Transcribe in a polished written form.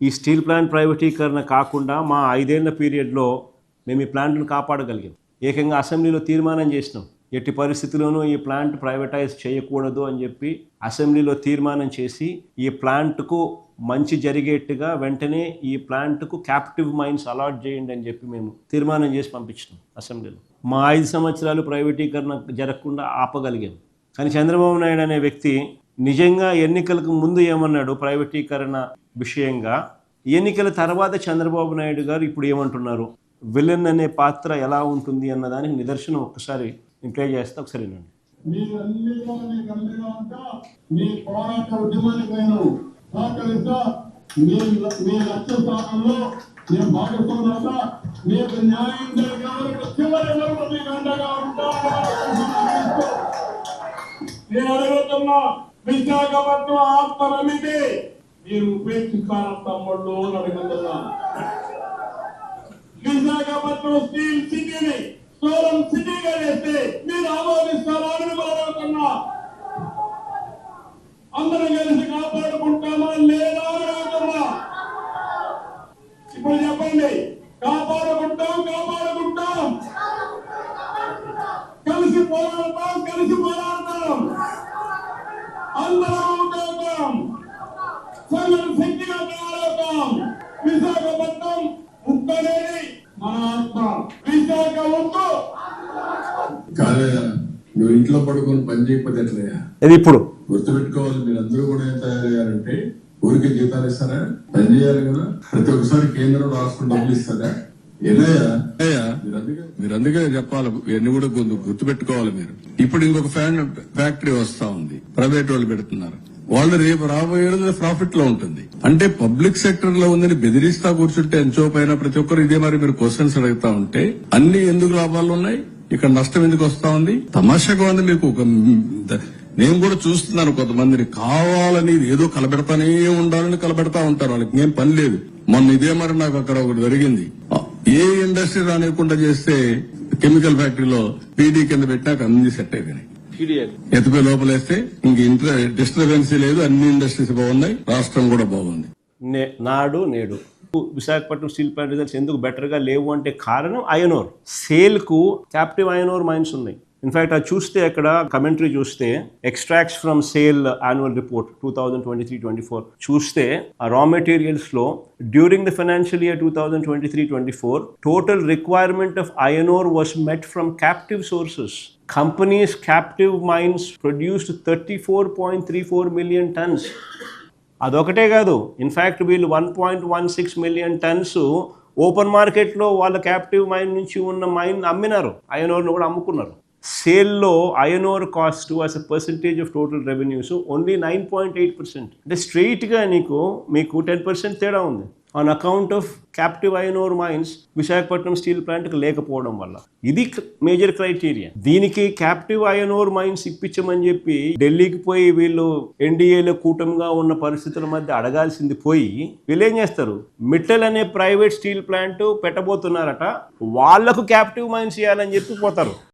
ఈ steel plant ప్రైవేటీకరణ కాకుండా మా 5 ఏళ్ల పీరియడ్లో మేము ఈ ప్లాంట్ను కాపాడగలిగాం. ఏకంగా అసెంబ్లీలో తీర్మానం చేసినాం, ఎట్టి పరిస్థితుల్లోనూ ఈ ప్లాంట్ ప్రైవేటైజ్ చేయకూడదు అని చెప్పి అసెంబ్లీలో తీర్మానం చేసి ఈ ప్లాంట్కు మంచి జరిగేట్టుగా వెంటనే ఈ ప్లాంట్కు క్యాప్టివ్ మైన్స్ అలాట్ చేయండి అని చెప్పి మేము తీర్మానం చేసి పంపించినాం అసెంబ్లీలో. మా 5 సంవత్సరాలు ప్రైవేటీకరణ జరగకుండా ఆపగలిగాం. కానీ చంద్రబాబు నాయుడు అనే వ్యక్తి నిజంగా ఎన్నికలకు ముందు ఏమన్నాడు ప్రైవేటీకరణ విషయంగా, ఎన్నికల తర్వాత చంద్రబాబు నాయుడు గారు ఇప్పుడు ఏమంటున్నారు, విలన్ అనే పాత్ర ఎలా ఉంటుంది అన్నదానికి నిదర్శనం ఒక్కసారి ప్లే చేస్తే ఒకసారి వినండి. నేను అడుగుతున్నా, విశాఖపట్నం ఆత్మ నమ్మితే మీరు ఉపేక్షిస్తారా తమ్ముళ్ళు అని అడుగుతున్నా. విశాఖపట్నం స్టీల్ సిటీని సోలం సిటీగా చేస్తే మీరు ఆమోదిస్తారా అని అడుగుతున్నా. అందరం కలిసి కాపాడుకుంటామా లేదా అని అడుగుతున్నా. ఇప్పుడు చెప్పండి, కాపాడుకుంటాం కలిసి పోరాడతాం అందరం ఉంటాం, సంఘం శక్తిగా తయారవుతాం. విశాఖపట్నం ఉక్కనేది మన ఆత్మ, విశాఖ ఉక్కు కాలేదా. నువ్వు ఇంట్లో పడుకొని పని చేయకపోతే ఎట్లయ్యా? ఇది ఇప్పుడు గుర్తుపెట్టుకోవాలి, మీరు అందరూ కూడా ఏం తయారయ్యారంటే ఊరికి జీతాలు ఇస్తారా? పని చేయాలి కదా. ప్రతి ఒక్కసారి కేంద్రం రాష్ట్రం డబ్బులు ఇస్తారా? మీరు అందుకే చెప్పాలి, ఇవన్నీ కూడా గుర్తుపెట్టుకోవాలి. మీరు ఇప్పుడు ఇంకొక ఫ్యాక్టరీ వస్తా ఉంది, ప్రైవేట్ వాళ్ళు పెడుతున్నారు. వాళ్ళు రేపు రాబోయే ప్రాఫిట్ లో ఉంటుంది. అంటే పబ్లిక్ సెక్టర్ లో ఉందని బెదిరిస్తా కూర్చుంటే ఎంచో పైన ప్రతి ఒక్కరు ఇదే మరి మీరు క్వశ్చన్స్ అడుగుతా ఉంటే అన్ని ఎందుకు లాభాలు ఉన్నాయి, ఇక్కడ నష్టం ఎందుకు వస్తా ఉంది? తమాషాగా ఉంది. మీకు నేను కూడా చూస్తున్నాను, కొంతమందిని కావాలని ఏదో కలబెడతానే ఉండాలని కలబెడతా ఉంటారు. వాళ్ళకి ఏం పని లేదు. మొన్న ఇదే మరి నాకు అక్కడ ఒకటి జరిగింది. ఏ ఇండస్ట్రీ రానివ్వకుండా చేస్తే కెమికల్ ఫ్యాక్టరీలో పీడీ కింద పెట్టినాక అన్ని సెట్ అయిపోయినాయి. ఎత్తిపోయి లోపలేస్తే ఇంక డిస్టర్బెన్సీ లేదు, అన్ని ఇండస్ట్రీస్ బాగున్నాయి, రాష్ట్రం కూడా బాగుంది. నాడు నేడు విశాఖపట్నం స్టీల్ ప్లాంట్ రిజల్ట్స్ ఎందుకు బెటర్గా లేవు అంటే కారణం ఐఎన్ఓర్ సేల్కు క్యాప్టివ్ ఐఎన్ఓర్ మైన్స్ ఉన్నాయి. ఇన్ఫాక్ట్ అది చూస్తే అక్కడ కమెంటరీ చూస్తే extracts from sale annual report 2023-24 చూస్తే ఆ రా మెటీరియల్స్ లో during the financial year 2023-24 total requirement of iron ore was met from captive sources. Companies' captive mines produced 34.34 million tons. అదొకటే కాదు, ఇన్ఫ్యాక్ట్ వీళ్ళు 1.16 million tons ఓపెన్ మార్కెట్లో వాళ్ళ క్యాప్టివ్ మైన్ నుంచి ఉన్న మైన్ అమ్మినారు, ఐరన్ ఓర్ను కూడా అమ్ముకున్నారు. సేల్లో iron ore cost as a percentage of total revenues only 9.8%. అంటే స్ట్రెయిట్గా మీకు 10% తేడా ఉంది on account of captive iron ore mines Visakhapatnam steel ప్లాంట్కి లేకపోవడం వల్ల. ఇది మేజర్ క్రైటీరియా. దీనికి క్యాప్టివ్ ఐరన్ ఓర్ మైన్స్ ఇప్పించమని చెప్పి ఢిల్లీకి పోయి వీళ్ళు ఎన్డీఏలో కూటమిగా ఉన్న పరిస్థితుల మధ్య అడగాల్సింది పోయి వీళ్ళు ఏం చేస్తారు, మిట్టల్ అనే ప్రైవేట్ స్టీల్ ప్లాంట్ పెట్టబోతున్నారట, వాళ్లకు క్యాప్టివ్ మైన్స్ ఇవ్వాలని చెప్పి పోతారు.